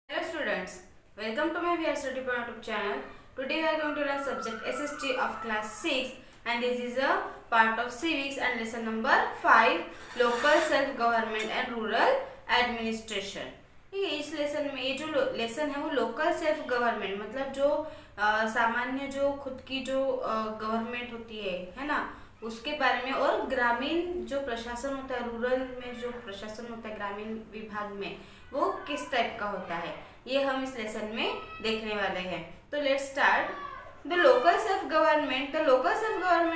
Hello students, welcome to my VR Study Point YouTube channel. Today we are going to learn subject SST of class 6 and this is a part of civics and lesson number 5 local self government and rural administration. ठीक है, इस lesson में ये जो lesson है वो local self government मतलब जो सामान्य जो खुद की जो गवर्नमेंट होती है ना, उसके बारे में और ग्रामीण जो प्रशासन होता है, रूरल में जो प्रशासन होता है ग्रामीण विभाग में, वो किस टाइप का होता है, ये हम इस लेसन में देखने वाले हैं। तो let's start. The local self-government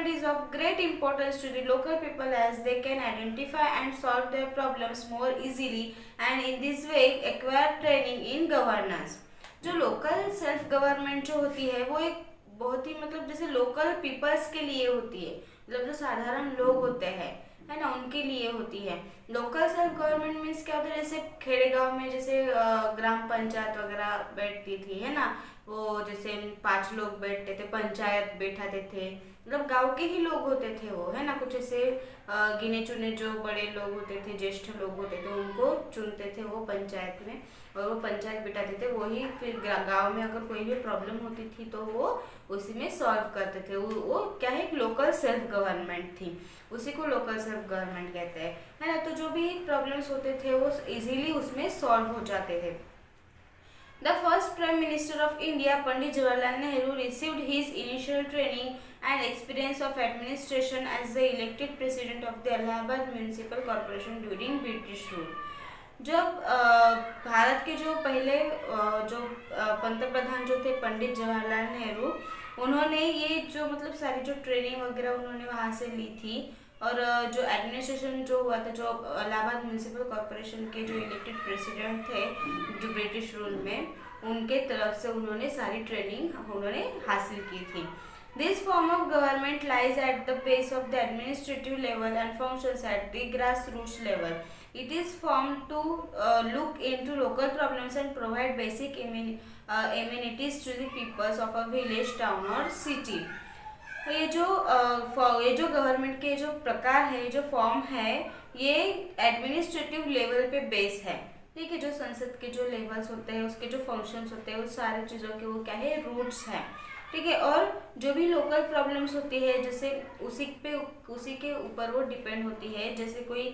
is of great importance to the local people as they can identify and solve their problems more easily and in this way acquire training in governance। जो local self government जो होती है वो एक बहुत ही मतलब जैसे local peoples के लिए होती है, मतलब जो साधारण लोग होते हैं है ना, उनके लिए होती है। लोकल सेल्फ गवर्नमेंट मीन्स क्या होता है, जैसे खेड़े गांव में जैसे ग्राम पंचायत वगैरह बैठती थी है ना, वो जैसे 5 लोग बैठते थे, पंचायत बैठाते थे, मतलब गांव के ही लोग होते थे वो है ना। कुछ ऐसे गिने चुने जो बड़े लोग होते थे, ज्येष्ठ लोग होते थे, उनको चुनते थे वो पंचायत में और वो पंचायत बिठाते थे। वही फिर गांव में अगर कोई भी प्रॉब्लम होती थी तो वो उसी में सॉल्व करते थे। वो क्या है, एक लोकल सेल्फ गवर्नमेंट थी, उसी को लोकल सेल्फ गवर्नमेंट कहते हैं है ना। तो जो भी प्रॉब्लम्स होते थे वो इजीली उसमें सॉल्व हो जाते थे। The first Prime Minister of India, Pandit Jawaharlal Nehru, received his initial training and experience of administration as the elected president of the Allahabad Municipal Corporation during British rule। जब भारत के जो पहले जो पंतप्रधान जो थे पंडित जवाहरलाल नेहरू, उन्होंने ये जो मतलब सारी जो ट्रेनिंग वगैरह उन्होंने वहाँ से ली थी और जो एडमिनिस्ट्रेशन जो हुआ था, जो इलाहाबाद म्यूनिसिपल कॉरपोरेशन के जो इलेक्टेड प्रेसिडेंट थे जो ब्रिटिश रूल में, उनके तरफ से उन्होंने सारी ट्रेनिंग उन्होंने हासिल की थी। This form of government lies at the base of the administrative level and functions at the grassroots level. It is formed to look into local problems and provide basic amenities to the peoples of a village, town or city। ये जो government के जो प्रकार है, जो form है, ये administrative level पे बेस है। ठीक है, जो संसद के जो लेवल्स होते हैं, उसके जो फंक्शंस होते हैं, उस सारी चीज़ों के वो क्या है, रूट्स हैं। ठीक है, और जो भी लोकल प्रॉब्लम्स होती है जैसे उसी के ऊपर वो डिपेंड होती है। जैसे कोई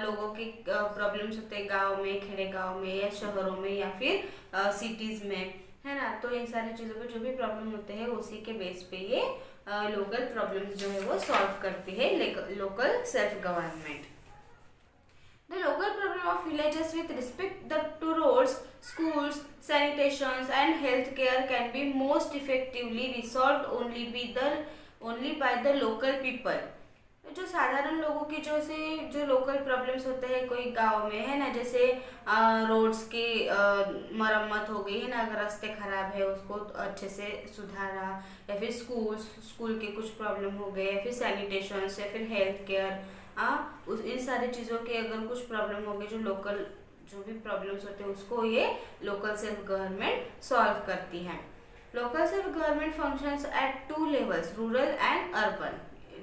लोगों के प्रॉब्लम्स होते हैं गांव में, खेड़े गांव में या शहरों में या फिर सिटीज़ में है ना, तो इन सारी चीज़ों पे जो भी प्रॉब्लम होते हैं उसी के बेस पे ये लोकल प्रॉब्लम्स जो है वो सॉल्व करती है local self government. The local problem of villages with respect to roads, schools, sanitations and health care can be most effectively resolved only by the local people। जो साधारण लोगों के जो लोकल प्रॉब्लम्स होते हैं कोई गांव में है ना, जैसे रोड्स के मरम्मत हो गई है ना, अगर रास्ते खराब है उसको अच्छे से सुधारा, या फिर स्कूल के कुछ प्रॉब्लम हो गए, या फिर सैनिटेशन या फिर हेल्थ केयर, इन सारी चीज़ों के अगर कुछ प्रॉब्लम हो गई, जो भी प्रॉब्लम्स होते हैं उसको ये लोकल सेल्फ गवर्नमेंट सॉल्व करती है। Local self government functions eight 2 levels, rural and urban.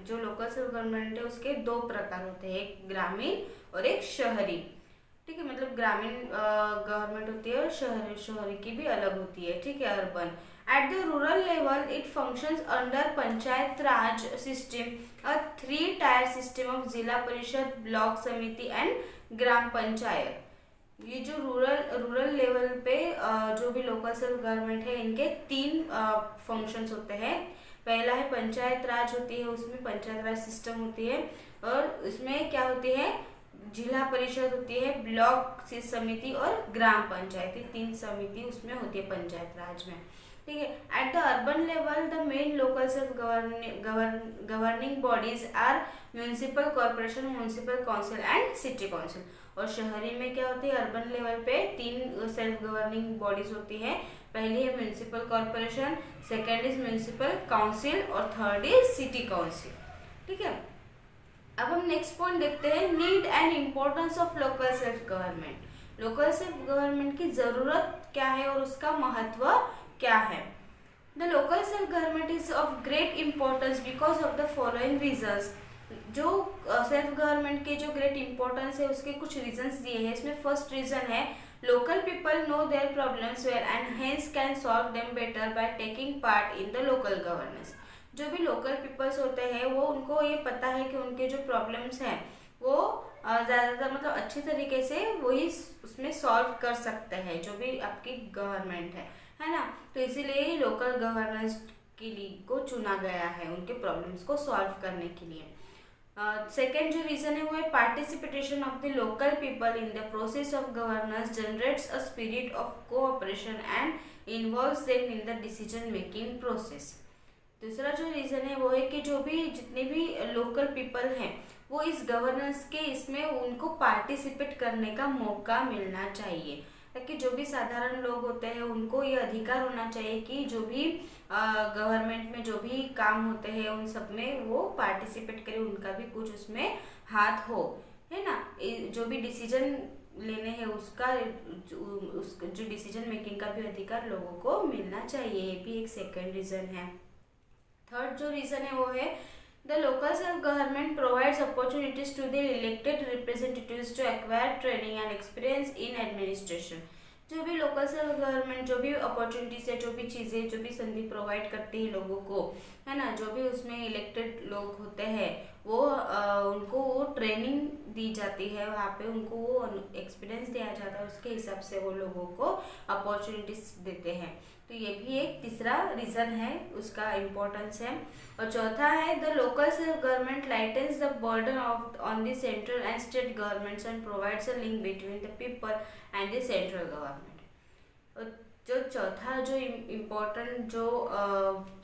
जो लोकल सेल्फ गवर्नमेंट है उसके 2 प्रकार होते हैं, एक ग्रामीण और एक शहरी। ठीक है, मतलब ग्रामीण गवर्नमेंट होती है और शहरी की भी अलग होती है। ठीक है, urban. At the rural level, it functions under Panchayat Raj system, a 3-tier system of जिला परिषद, ब्लॉक समिति एंड ग्राम पंचायत। ये जो रूरल लेवल पे जो भी लोकल सेल्फ गवर्नमेंट है, इनके 3 फंक्शंस होते हैं। पहला है पंचायत राज होती है, उसमें पंचायत राज सिस्टम होती है, और इसमें क्या होती है, जिला परिषद होती है, ब्लॉक समिति और ग्राम पंचायत, 3 समिति उसमें होती है पंचायत राज में। ठीक है, at the urban level the main local self governing bodies are municipal corporation, municipal council and city council. और शहरी में क्या होती है, अर्बन लेवल पे 3 सेल्फ गवर्निंग बॉडीज होती है। पहली है municipal corporation, second is municipal council और थर्ड इज सिटी काउंसिल। ठीक है, अब हम नेक्स्ट पॉइंट देखते हैं, need and importance of local self government. Local self government की ज़रूरत क्या है और उसका महत्व क्या है। The local self government is of great importance because of the following reasons. जो सेल्फ गवर्नमेंट के जो ग्रेट इंपॉर्टेंस है उसके कुछ रीजंस दिए हैं। इसमें फर्स्ट रीजन है local people know their problems well and hence can solve them better by taking part in the local governance. जो भी लोकल पीपल्स होते हैं वो उनको ये पता है कि उनके जो प्रॉब्लम्स हैं वो ज़्यादातर मतलब अच्छी तरीके से वही उसमें सॉल्व कर सकते हैं जो भी आपकी गवर्नमेंट है ना। तो इसीलिए लोकल गवर्नेंस के लिए को चुना गया है उनके प्रॉब्लम्स को सॉल्व करने के लिए। सेकेंड जो रीजन है वो है participation of the local people in the process of governance generates a spirit of cooperation and involves them in the decision making process. दूसरा जो रीजन है वो है कि जो भी जितने भी लोकल पीपल हैं वो इस गवर्नेंस के इसमें उनको पार्टिसिपेट करने का मौका मिलना चाहिए, ताकि जो भी साधारण लोग होते हैं उनको ये अधिकार होना चाहिए कि जो भी गवर्नमेंट में जो भी काम होते हैं उन सब में वो पार्टिसिपेट करें, उनका भी कुछ उसमें हाथ हो, है ना। जो भी डिसीजन लेने हैं उसका जो डिसीजन मेकिंग का भी अधिकार लोगों को मिलना चाहिए, ये भी एक सेकेंड रीजन है। थर्ड जो रीजन है वो है the local self government provides opportunities to the elected representatives to acquire training and experience in administration. जो भी लोकल सेल्फ गवर्नमेंट जो भी अपॉर्चुनिटीज है, जो भी चीज़ें, जो भी संधि प्रोवाइड करती है लोगों को, है ना, जो भी उसमें इलेक्टेड लोग होते हैं वो उनको वो ट्रेनिंग दी जाती है, वहाँ पे उनको वो एक्सपीरियंस दिया जाता है, उसके हिसाब से वो लोगों को अपॉर्चुनिटीज देते हैं। तो ये भी एक तीसरा रीज़न है, उसका इम्पोर्टेंस है। और चौथा है the local self government lightens the burden of on the central and state governments and provides a link between the people and the central government. जो चौथा जो इम्पोर्टेंट जो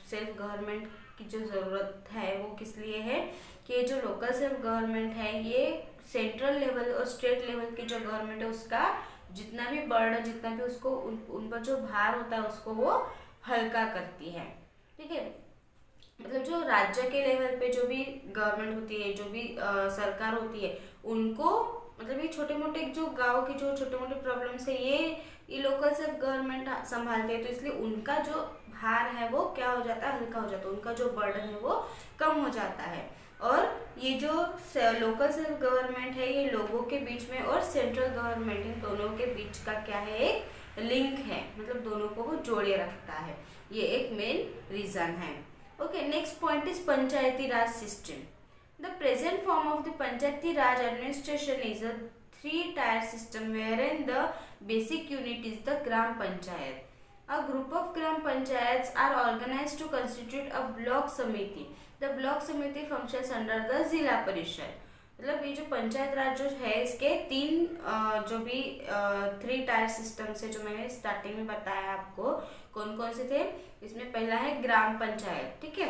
सेल्फ गवर्नमेंट की जो ज़रूरत है वो किस लिए है कि जो लोकल सेल्फ गवर्नमेंट है ये सेंट्रल लेवल और स्टेट लेवल की जो गवर्नमेंट है उसका जितना भी बर्डन, जितना भी उसको उन पर जो भार होता है उसको वो हल्का करती है, ठीक है। मतलब जो राज्य के लेवल पे जो भी गवर्नमेंट होती है, जो भी सरकार होती है, उनको मतलब ये छोटे मोटे जो गांव की जो छोटे मोटे प्रॉब्लम्स है ये लोकल सेल्फ गवर्नमेंट संभालते हैं, तो इसलिए उनका जो भार है वो क्या हो जाता है, हल्का हो जाता है, उनका जो बर्डन है वो कम हो जाता है। और ये जो लोकल सेल्फ गवर्नमेंट है ये लोगों के बीच में और सेंट्रल गवर्नमेंट इन दोनों के बीच का क्या है, एक लिंक है, मतलब दोनों को वो जोड़े रखता है, ये एक मेन रीजन है। Okay, next point is Panchayati Raj system. The present form of the panchayati Raj administration is a 3-tier system wherein the basic unit is the gram panchayat. A group of gram panchayats are organized to constitute a block samiti. The block samiti functions under the जिला परिषद। मतलब ये जो पंचायत राज जो है इसके तीन जो भी 3-tier सिस्टम्स है जो मैंने स्टार्टिंग में बताया आपको कौन कौन से थे। इसमें पहला है ग्राम पंचायत, ठीक है,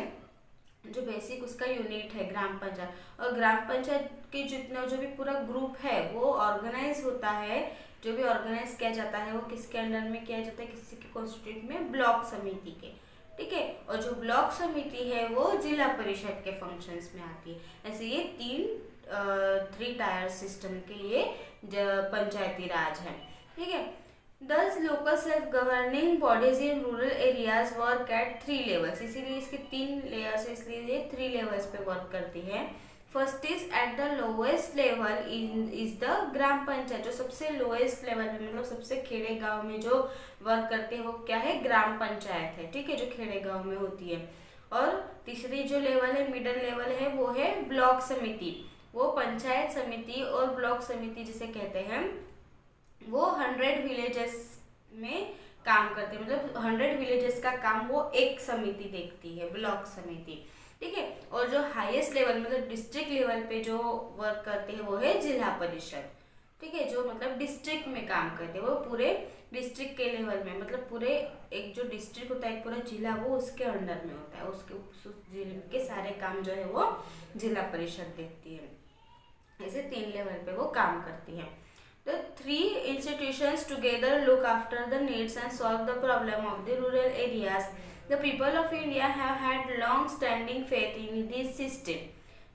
जो बेसिक उसका यूनिट है ग्राम पंचायत, और ग्राम पंचायत के जितना जो भी पूरा ग्रुप है वो ऑर्गेनाइज होता है, जो भी ऑर्गेनाइज किया जाता है वो किसके अंडर में किया जाता है, किसी के कॉन्स्टिट्यूट में, ब्लॉक समिति के, ठीक है। और जो ब्लॉक समिति है वो जिला परिषद के फंक्शंस में आती है। ऐसे ये 3-tier सिस्टम के ये पंचायती राज है, ठीक है। Thus, local self-governing bodies in rural areas work at 3 levels. इसीलिए इसके 3 layers है, इसलिए ये 3 levels पे वर्क करती है। First is at the lowest level is the gram panchayat. जो सबसे लोएस्ट लेवल में मतलब सबसे खेड़े गांव में जो वर्क करते हैं वो क्या है, ग्राम पंचायत है, ठीक है, जो खेड़े गांव में होती है। और तीसरी जो लेवल है, मिडल लेवल है, वो है ब्लॉक समिति। वो पंचायत समिति और ब्लॉक समिति जिसे कहते हैं वो 100 विलेजेस में काम करते हैं, मतलब 100 विलेजेस का काम वो एक समिति देखती है, ब्लॉक समिति, ठीक है। और जो हाईएस्ट लेवल मतलब डिस्ट्रिक्ट लेवल पे जो वर्क करते हैं वो है जिला परिषद, ठीक है, जो मतलब डिस्ट्रिक्ट में काम करते हैं, वो पूरे डिस्ट्रिक्ट के लेवल में, मतलब पूरे एक जो डिस्ट्रिक्ट होता है, एक पूरा जिला वो उसके अंडर में होता है, उसके उस जिले के सारे काम जो है वो जिला परिषद देखती है। ऐसे 3 लेवल पे वो काम करती है। The 3 institutions together look after the needs and solve the problem of the rural areas. The people of India have had long-standing faith in this system.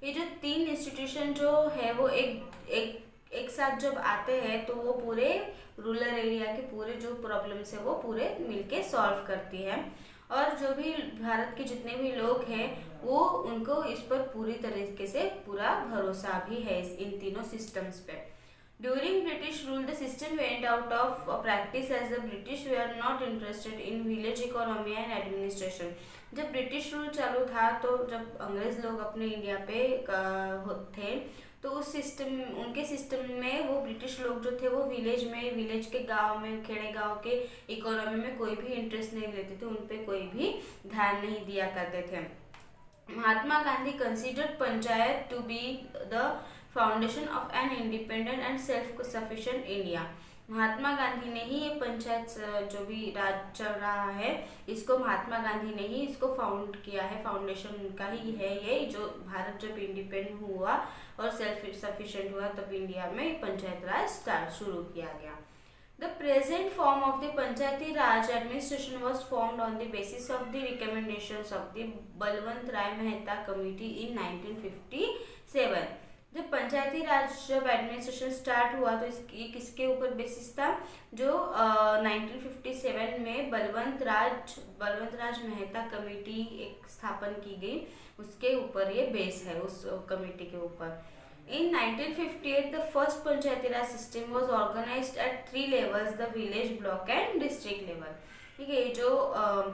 ये जो 3 इंस्टीट्यूशन जो है वो एक साथ जब आते हैं तो वो पूरे रूरल एरिया के पूरे जो प्रॉब्लम्स है वो पूरे मिलके सॉल्व करती है। और जो भी भारत के जितने भी लोग हैं वो उनको इस पर पूरी तरीके से पूरा भरोसा भी है इन तीनों सिस्टम्स पे। During British rule, the system went out of practice as the British were not interested in village economy and administration. जब ब्रिटिश रूल चालू था तो जब अंग्रेज लोग अपने इंडिया पे थे तो उस सिस्टम उनके सिस्टम में वो ब्रिटिश लोग जो थे वो विलेज के गांव में खेड़े गांव के इकोनॉमी में कोई भी इंटरेस्ट नहीं लेते थे, उन पे कोई भी ध्यान नहीं दिया करते थे। Mahatma Gandhi considered panchayat to be the foundation of an independent and self sufficient India. Mahatma Gandhi ने ही ये पंचायत जो भी राज चल रहा है इसको महात्मा गांधी ने ही इसको फाउंड किया है, फाउंडेशन उनका ही है ये। जो भारत जब इंडिपेंडेंट हुआ और सेल्फ सफिशिएंट हुआ तब इंडिया में पंचायत राज स्टार्ट शुरू किया गया। The present form of the Panchayati Raj administration was formed on the basis of the recommendations of the Balwant Rai Mehta Committee in 1957। जब पंचायती राज जब एडमिनिस्ट्रेशन स्टार्ट हुआ तो इसकी किसके ऊपर बेसिस था? जो 1957 में बलवंत राज मेहता कमेटी एक स्थापन की गई, उसके ऊपर ये बेस है, उस कमेटी के ऊपर। In 1958, the first Panchayati Raj system was organized at 3 levels: the village, block and district level। ठीक है, ये जो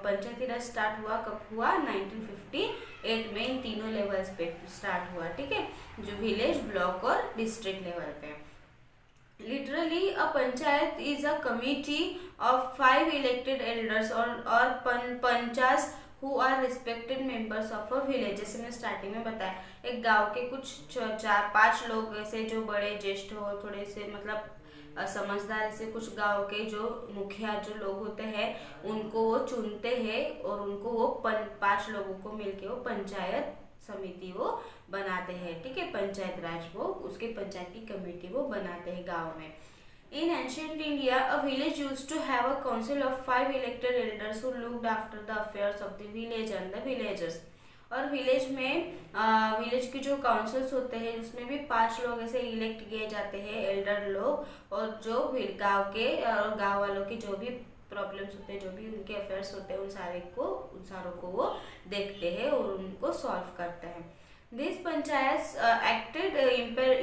पंचायती राज स्टार्ट हुआ कब हुआ? 1958 में इन तीनों लेवल्स पे स्टार्ट हुआ। ठीक है, जो विलेज, ब्लॉक और डिस्ट्रिक्ट लेवल पे। Literally a panchayat is a committee of 5 elected elders और पंचास who are respected members of a village। जैसे मैंने स्टार्टिंग में बताया, एक गांव के कुछ 4-5 लोग ऐसे जो बड़े ज्येष्ठ हो, थोड़े से मतलब समझदार, ऐसे कुछ गांव के जो मुखिया जो लोग होते हैं उनको वो चुनते हैं और उनको वो 5 लोगों को मिलके वो पंचायत समिति वो बनाते हैं। ठीक है, पंचायत राज वो उसके पंचायत की कमेटी वो बनाते हैं गाँव में। In ancient India, a village used to have a council of 5 elected elders who looked after the affairs of the village and the villagers। और विलेज में विलेज के जो काउंसिल्स होते हैं उसमें भी 5 लोग ऐसे इलेक्ट किए जाते हैं, एल्डर लोग, और जो गांव के और गांव वालों की जो भी प्रॉब्लम्स होते हैं, जो भी उनके अफेयर्स होते हैं उन सारों को वो देखते हैं और उनको सॉल्व करते हैं। This panchayat acted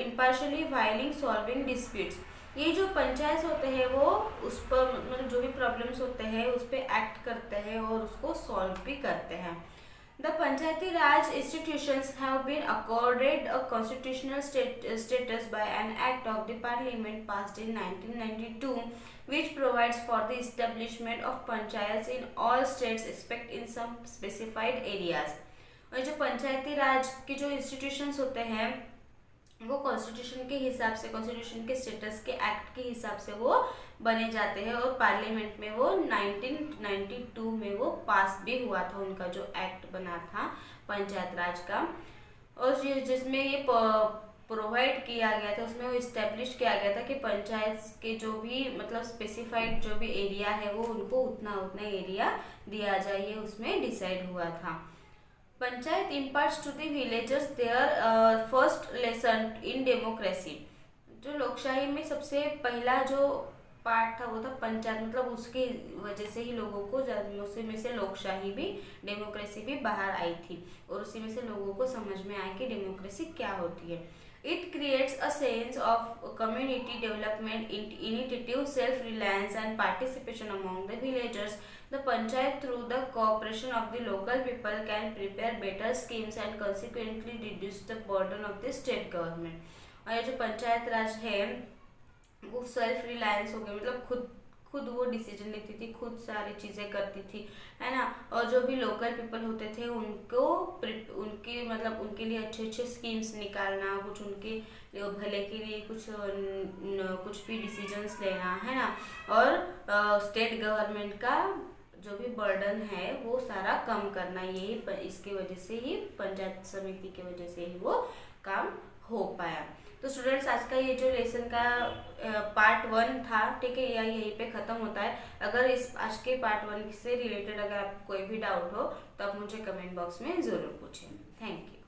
impartially oiling solving disputes. ये जो पंचायत होते हैं वो उस पर मतलब जो भी प्रॉब्लम्स होते हैं उस पर एक्ट करते हैं और उसको सॉल्व भी करते हैं। The panchayati raj institutions have been accorded a constitutional status by an act of the parliament passed in 1992 which provides for the establishment of panchayats in all states except in some specified areas। और जो पंचायती राज के जो institutions होते हैं वो constitution के हिसाब से, कॉन्स्टिट्यूशन के स्टेटस के एक्ट के हिसाब से वो बने जाते हैं और पार्लियामेंट में वो 1992 में वो पास भी हुआ था, उनका जो एक्ट बना था पंचायत राज का, और जिसमें ये प्रोवाइड किया गया था, उसमें वो इस्टेब्लिश किया गया था कि पंचायत के जो भी मतलब स्पेसिफाइड जो भी एरिया है वो उनको उतना एरिया दिया जाए, ये उसमें डिसाइड हुआ था। Panchayat imparts to the villagers their first lesson in democracy। जो लोकशाही में सबसे पहला जो पार्ट था वो था पंचायत, मतलब उसकी वजह से ही लोगों को, उसी में से लोकशाही भी, डेमोक्रेसी भी बाहर आई थी और उसी में से लोगों को समझ में आया कि डेमोक्रेसी क्या होती है। It creates a sense of community development, initiative, self-reliance and participation among the villagers। The panchayat through the cooperation of the local people can prepare better schemes and consequently reduce the burden of the state government। और ये जो पंचायत राज है वो self reliance हो गया, मतलब खुद वो डिसीजन लेती थी, खुद सारी चीज़ें करती थी, है ना। और जो भी लोकल पीपल होते थे उनको उनके मतलब उनके लिए अच्छे स्कीम्स निकालना, कुछ उनके भले के लिए कुछ भी डिसीजंस लेना, है ना। और स्टेट गवर्नमेंट का जो भी बर्डन है वो सारा कम करना, यही इसकी वजह से ही पंचायत समिति की वजह से ही वो काम हो पाया। तो स्टूडेंट्स आज का ये जो लेसन का पार्ट 1 था, ठीक है, यहीं पे ख़त्म होता है। अगर इस आज के पार्ट 1 से रिलेटेड अगर आपको कोई भी डाउट हो तो आप मुझे कमेंट बॉक्स में ज़रूर पूछें। Thank you.